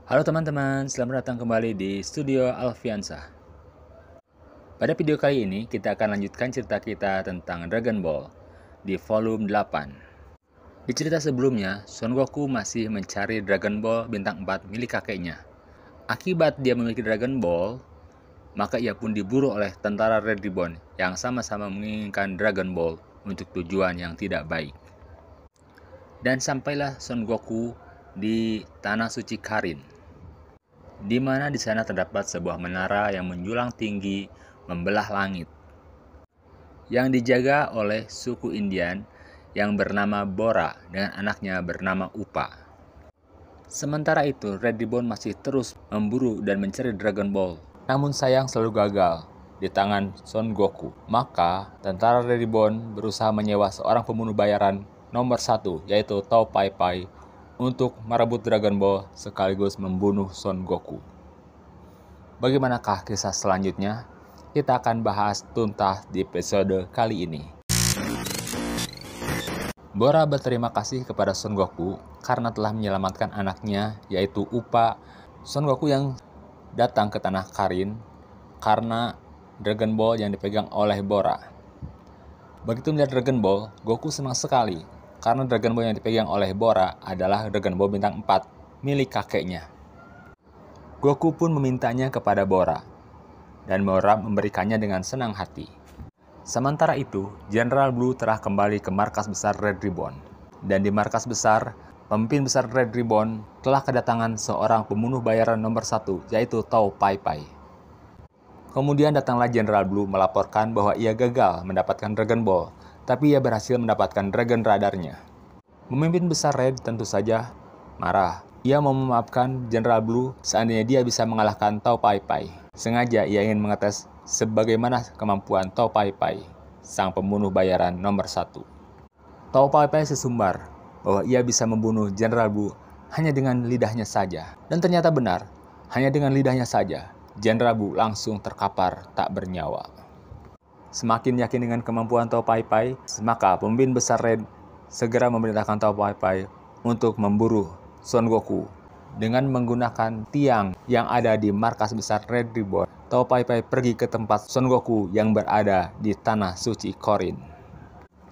Halo teman-teman, selamat datang kembali di Studio Alfiansa. Pada video kali ini, kita akan lanjutkan cerita kita tentang Dragon Ball di volume 8. Di cerita sebelumnya, Son Goku masih mencari Dragon Ball bintang 4 milik kakeknya. Akibat dia memiliki Dragon Ball, maka ia pun diburu oleh tentara Red Ribbon yang sama-sama menginginkan Dragon Ball untuk tujuan yang tidak baik. Dan sampailah Son Goku di Tanah Suci Karin, di mana di sana terdapat sebuah menara yang menjulang tinggi membelah langit, yang dijaga oleh suku Indian yang bernama Bora dengan anaknya bernama Upa. Sementara itu, Red Ribbon masih terus memburu dan mencari Dragon Ball, namun sayang selalu gagal di tangan Son Goku. Maka, tentara Red Ribbon berusaha menyewa seorang pembunuh bayaran nomor 1, yaitu Tao Pai Pai, untuk merebut Dragon Ball sekaligus membunuh Son Goku. Bagaimanakah kisah selanjutnya? Kita akan bahas tuntas di episode kali ini. Bora berterima kasih kepada Son Goku karena telah menyelamatkan anaknya, yaitu Upa. Son Goku yang datang ke Tanah Karin karena Dragon Ball yang dipegang oleh Bora. Begitu melihat Dragon Ball, Goku senang sekali karena Dragon Ball yang dipegang oleh Bora adalah Dragon Ball bintang 4 milik kakeknya. Goku pun memintanya kepada Bora, dan Bora memberikannya dengan senang hati. Sementara itu, Jenderal Blue telah kembali ke markas besar Red Ribbon. Dan di markas besar, pemimpin besar Red Ribbon telah kedatangan seorang pembunuh bayaran nomor 1, yaitu Tao Pai Pai. Kemudian datanglah Jenderal Blue melaporkan bahwa ia gagal mendapatkan Dragon Ball, tapi ia berhasil mendapatkan Dragon Radarnya. Pemimpin besar Red tentu saja marah. Ia mau memaafkan Jenderal Blue seandainya dia bisa mengalahkan Tao Pai Pai. Sengaja ia ingin mengetes sebagaimana kemampuan Tao Pai Pai, sang pembunuh bayaran nomor 1. Tao Pai Pai sesumbar bahwa ia bisa membunuh Jenderal Blue hanya dengan lidahnya saja. Dan ternyata benar, hanya dengan lidahnya saja, Jenderal Blue langsung terkapar tak bernyawa. Semakin yakin dengan kemampuan Tao Pai Pai, maka pemimpin besar Red segera memerintahkan Tao Pai Pai untuk memburu Son Goku dengan menggunakan tiang yang ada di markas besar Red Ribbon. Tao Pai Pai pergi ke tempat Son Goku yang berada di Tanah Suci Korin.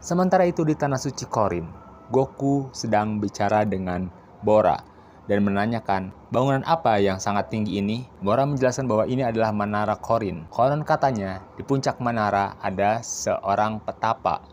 Sementara itu di Tanah Suci Korin, Goku sedang bicara dengan Bora dan menanyakan bangunan apa yang sangat tinggi ini. Bora menjelaskan bahwa ini adalah Menara Korin. Konon katanya di puncak menara ada seorang petapa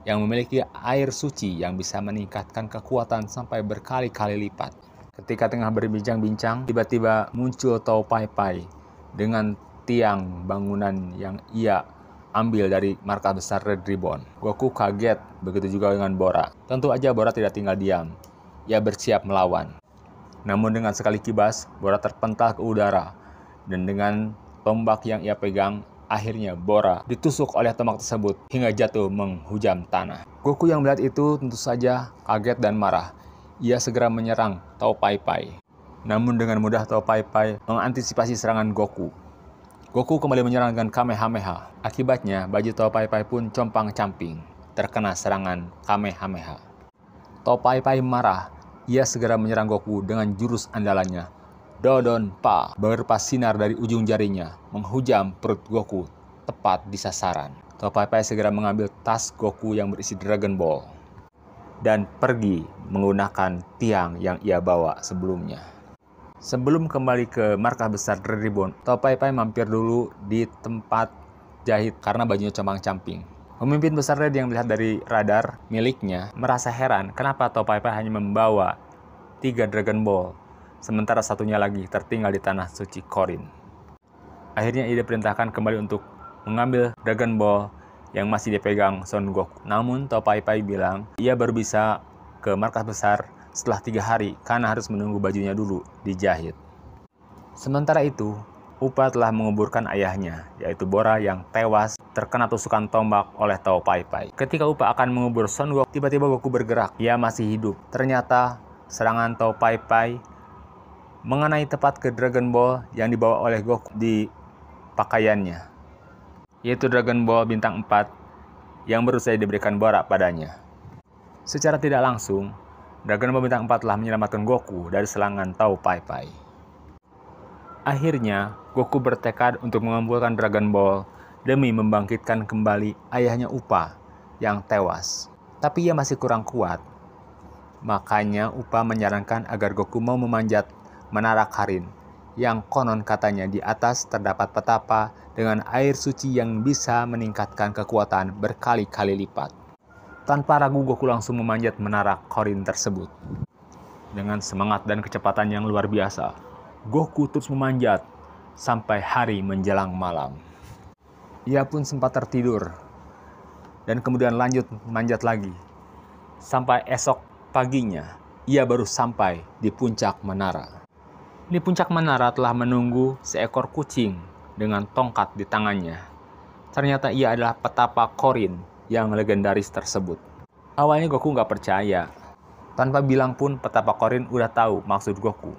yang memiliki air suci yang bisa meningkatkan kekuatan sampai berkali-kali lipat. Ketika tengah berbincang-bincang, tiba-tiba muncul Tao Pai Pai dengan tiang bangunan yang ia ambil dari markas besar Red Ribbon. Goku kaget, begitu juga dengan Bora. Tentu aja Bora tidak tinggal diam. Ia bersiap melawan. Namun dengan sekali kibas, Bora terpental ke udara. Dan dengan tombak yang ia pegang, akhirnya Bora ditusuk oleh tombak tersebut hingga jatuh menghujam tanah. Goku yang melihat itu tentu saja kaget dan marah. Ia segera menyerang Tao Pai Pai. Namun dengan mudah Tao Pai Pai mengantisipasi serangan Goku. Goku kembali menyerang dengan Kamehameha. Akibatnya baju Tao Pai Pai pun compang-camping, terkena serangan Kamehameha. Tao Pai Pai marah. Ia segera menyerang Goku dengan jurus andalannya, Dodon Pa, berlepas sinar dari ujung jarinya, menghujam perut Goku tepat di sasaran. Tao Pai Pai segera mengambil tas Goku yang berisi Dragon Ball dan pergi menggunakan tiang yang ia bawa sebelumnya. Sebelum kembali ke markas besar Red Ribbon, Tao Pai Pai mampir dulu di tempat jahit karena bajunya compang-camping. Pemimpin besar Red yang melihat dari radar miliknya merasa heran kenapa Tao Pai Pai hanya membawa 3 Dragon Ball, sementara satunya lagi tertinggal di Tanah Suci Korin. Akhirnya ia diperintahkan kembali untuk mengambil Dragon Ball yang masih dipegang Son Goku. Namun Tao Pai Pai bilang ia baru bisa ke markas besar setelah 3 hari karena harus menunggu bajunya dulu dijahit. Sementara itu, Upa telah menguburkan ayahnya, yaitu Bora yang tewas terkena tusukan tombak oleh Tao Pai Pai. Ketika Upa akan mengubur Son Goku, tiba-tiba Goku bergerak. Ia masih hidup. Ternyata serangan Tao Pai Pai mengenai tepat ke Dragon Ball yang dibawa oleh Goku di pakaiannya, yaitu Dragon Ball bintang 4 yang baru saja diberikan Bora padanya. Secara tidak langsung, Dragon Ball bintang 4 telah menyelamatkan Goku dari serangan Tao Pai Pai. Akhirnya, Goku bertekad untuk mengumpulkan Dragon Ball demi membangkitkan kembali ayahnya Upa yang tewas. Tapi ia masih kurang kuat. Makanya Upa menyarankan agar Goku mau memanjat menara Karin, yang konon katanya di atas terdapat petapa dengan air suci yang bisa meningkatkan kekuatan berkali-kali lipat. Tanpa ragu Goku langsung memanjat menara Karin tersebut. Dengan semangat dan kecepatan yang luar biasa, Goku terus memanjat sampai hari menjelang malam. Ia pun sempat tertidur dan kemudian lanjut manjat lagi. Sampai esok paginya, ia baru sampai di puncak menara. Di puncak menara telah menunggu seekor kucing dengan tongkat di tangannya. Ternyata ia adalah petapa Korin yang legendaris tersebut. Awalnya Goku nggak percaya. Tanpa bilang pun petapa Korin udah tahu maksud Goku,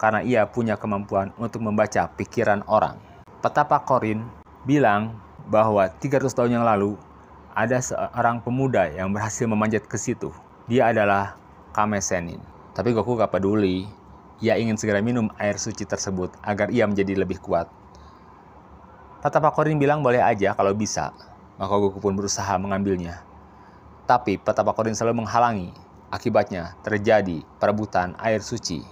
karena ia punya kemampuan untuk membaca pikiran orang. Petapa Korin bilang bahwa 300 tahun yang lalu ada seorang pemuda yang berhasil memanjat ke situ. Dia adalah Kame Sennin. Tapi Goku gak peduli. Ia ingin segera minum air suci tersebut agar ia menjadi lebih kuat. Petapa Korin bilang boleh aja kalau bisa. Maka Goku pun berusaha mengambilnya. Tapi Petapa Korin selalu menghalangi. Akibatnya terjadi perebutan air suci.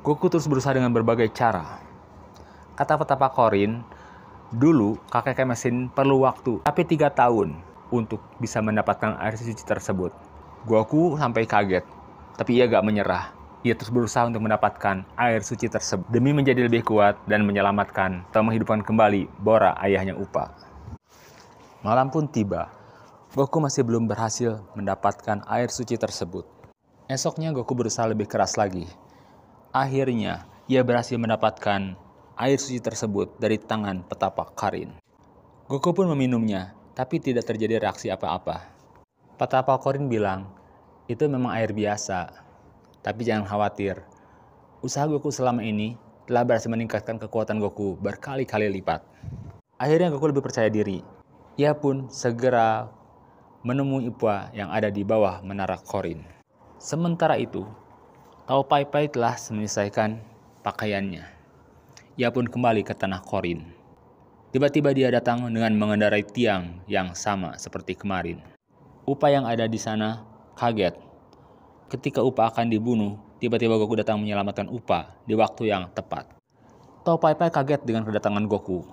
Goku terus berusaha dengan berbagai cara. Kata Petapa Korin, dulu kakek Kame Sennin perlu waktu tapi 3 tahun untuk bisa mendapatkan air suci tersebut. Goku sampai kaget, tapi ia gak menyerah. Ia terus berusaha untuk mendapatkan air suci tersebut demi menjadi lebih kuat dan menyelamatkan atau menghidupkan kembali Bora ayahnya Upa. Malam pun tiba. Goku masih belum berhasil mendapatkan air suci tersebut. Esoknya Goku berusaha lebih keras lagi. Akhirnya ia berhasil mendapatkan air suci tersebut dari tangan petapa Karin. Goku pun meminumnya, tapi tidak terjadi reaksi apa-apa. Petapa Karin bilang, itu memang air biasa, tapi jangan khawatir. Usaha Goku selama ini telah berhasil meningkatkan kekuatan Goku berkali-kali lipat. Akhirnya Goku lebih percaya diri. Ia pun segera menemui Upa yang ada di bawah menara Karin. Sementara itu, Tao Pai Pai telah menyelesaikan pakaiannya. Ia pun kembali ke tanah Karin. Tiba-tiba dia datang dengan mengendarai tiang yang sama seperti kemarin. Upa yang ada di sana kaget. Ketika Upa akan dibunuh, tiba-tiba Goku datang menyelamatkan Upa di waktu yang tepat. Tao Pai Pai kaget dengan kedatangan Goku.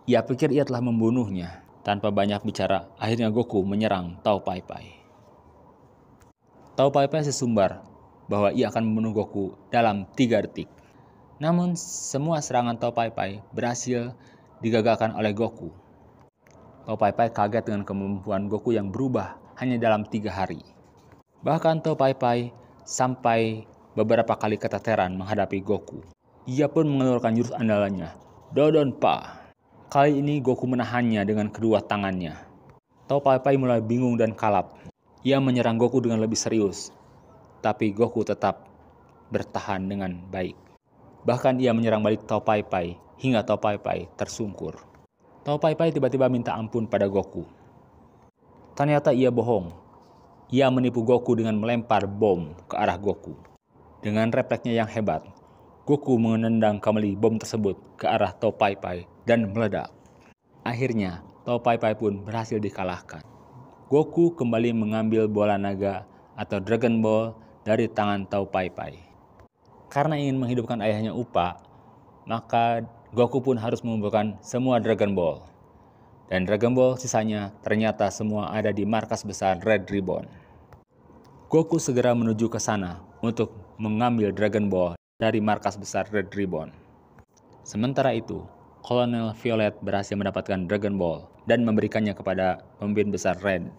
Ia pikir ia telah membunuhnya. Tanpa banyak bicara, akhirnya Goku menyerang Tao Pai Pai. Tao Pai Pai sesumbar bahwa ia akan membunuh Goku dalam 3 detik. Namun semua serangan Tao Pai Pai berhasil digagalkan oleh Goku. Tao Pai Pai kaget dengan kemampuan Goku yang berubah hanya dalam 3 hari. Bahkan Tao Pai Pai sampai beberapa kali keteteran menghadapi Goku. Ia pun mengeluarkan jurus andalannya, Dodonpa. Kali ini Goku menahannya dengan kedua tangannya. Tao Pai Pai mulai bingung dan kalap. Ia menyerang Goku dengan lebih serius. Tapi Goku tetap bertahan dengan baik. Bahkan ia menyerang balik Tao Pai Pai hingga Tao Pai Pai tersungkur. Tao Pai Pai tiba-tiba minta ampun pada Goku. Ternyata ia bohong. Ia menipu Goku dengan melempar bom ke arah Goku. Dengan refleksnya yang hebat, Goku menendang kembali bom tersebut ke arah Tao Pai Pai dan meledak. Akhirnya, Tao Pai Pai pun berhasil dikalahkan. Goku kembali mengambil bola naga atau Dragon Ball dari tangan Tao Pai Pai. Karena ingin menghidupkan ayahnya Upa, maka Goku pun harus mengumpulkan semua Dragon Ball. Dan Dragon Ball sisanya ternyata semua ada di markas besar Red Ribbon. Goku segera menuju ke sana untuk mengambil Dragon Ball dari markas besar Red Ribbon. Sementara itu, Kolonel Violet berhasil mendapatkan Dragon Ball dan memberikannya kepada pemimpin besar Red.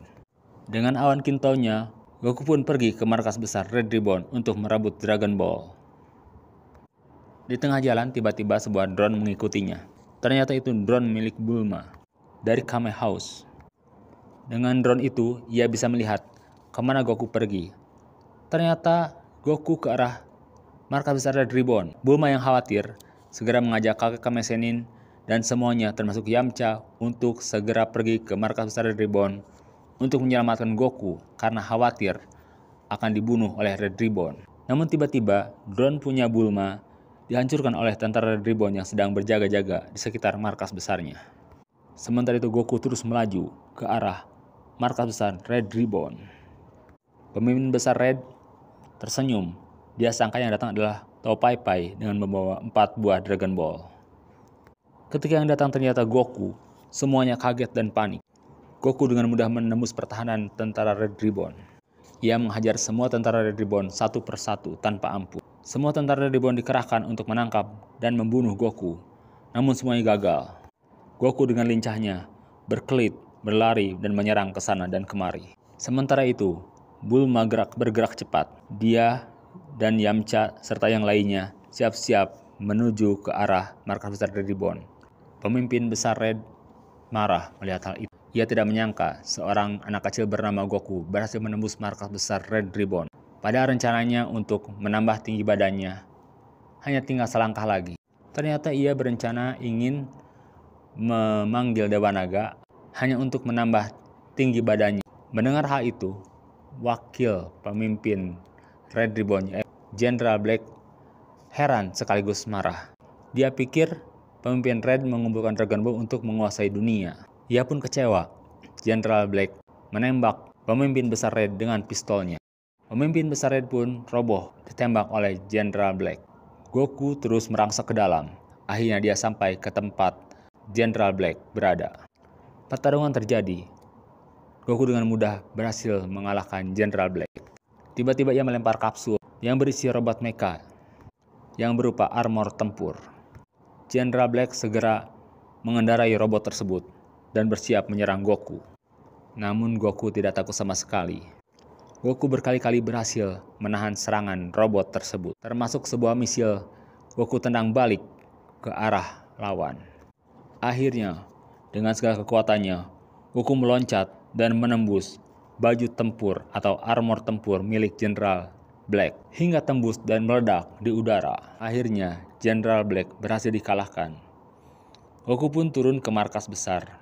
Dengan awan kintaunya, Goku pun pergi ke markas besar Red Ribbon untuk merebut Dragon Ball. Di tengah jalan, tiba-tiba sebuah drone mengikutinya. Ternyata itu drone milik Bulma dari Kame House. Dengan drone itu, ia bisa melihat kemana Goku pergi. Ternyata Goku ke arah markas besar Red Ribbon. Bulma yang khawatir segera mengajak kakek Kame Sennin dan semuanya termasuk Yamcha untuk segera pergi ke markas besar Red Ribbon untuk menyelamatkan Goku karena khawatir akan dibunuh oleh Red Ribbon. Namun tiba-tiba drone punya Bulma dihancurkan oleh tentara Red Ribbon yang sedang berjaga-jaga di sekitar markas besarnya. Sementara itu Goku terus melaju ke arah markas besar Red Ribbon. Pemimpin besar Red tersenyum. Dia sangka yang datang adalah Tao Pai Pai dengan membawa 4 buah Dragon Ball. Ketika yang datang ternyata Goku, semuanya kaget dan panik. Goku dengan mudah menembus pertahanan tentara Red Ribbon. Ia menghajar semua tentara Red Ribbon satu persatu tanpa ampun. Semua tentara Red Ribbon dikerahkan untuk menangkap dan membunuh Goku. Namun semuanya gagal. Goku dengan lincahnya berkelit, berlari dan menyerang ke sana dan kemari. Sementara itu, Bulma bergerak cepat. Dia dan Yamcha serta yang lainnya siap-siap menuju ke arah markas besar Red Ribbon. Pemimpin besar Red marah melihat hal itu. Ia tidak menyangka seorang anak kecil bernama Goku berhasil menembus markas besar Red Ribbon. Padahal rencananya untuk menambah tinggi badannya hanya tinggal selangkah lagi. Ternyata ia berencana ingin memanggil Dewa Naga hanya untuk menambah tinggi badannya. Mendengar hal itu, wakil pemimpin Red Ribbon, General Black, heran sekaligus marah. Dia pikir pemimpin Red mengumpulkan Dragon Ball untuk menguasai dunia. Ia pun kecewa. General Black menembak pemimpin besar Red dengan pistolnya. Pemimpin besar Red pun roboh ditembak oleh General Black. Goku terus merangsek ke dalam. Akhirnya dia sampai ke tempat General Black berada. Pertarungan terjadi. Goku dengan mudah berhasil mengalahkan General Black. Tiba-tiba ia melempar kapsul yang berisi robot mecha yang berupa armor tempur. General Black segera mengendarai robot tersebut dan bersiap menyerang Goku. Namun Goku tidak takut sama sekali. Goku berkali-kali berhasil menahan serangan robot tersebut, termasuk sebuah misil Goku tendang balik ke arah lawan. Akhirnya, dengan segala kekuatannya, Goku meloncat dan menembus baju tempur atau armor tempur milik General Black hingga tembus dan meledak di udara. Akhirnya, General Black berhasil dikalahkan. Goku pun turun ke markas besar.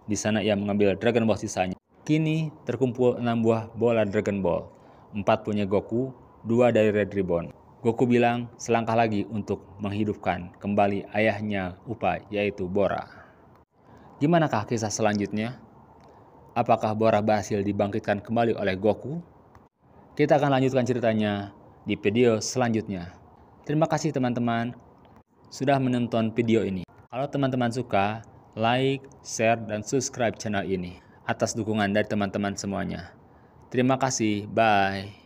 Di sana ia mengambil Dragon Ball sisanya. Kini terkumpul 6 buah bola Dragon Ball. 4 punya Goku, 2 dari Red Ribbon. Goku bilang selangkah lagi untuk menghidupkan kembali ayahnya Upa, yaitu Bora. Gimanakah kisah selanjutnya? Apakah Bora berhasil dibangkitkan kembali oleh Goku? Kita akan lanjutkan ceritanya di video selanjutnya. Terima kasih teman-teman sudah menonton video ini. Kalau teman-teman suka, like, share, dan subscribe channel ini atas dukungan dari teman-teman semuanya. Terima kasih, bye.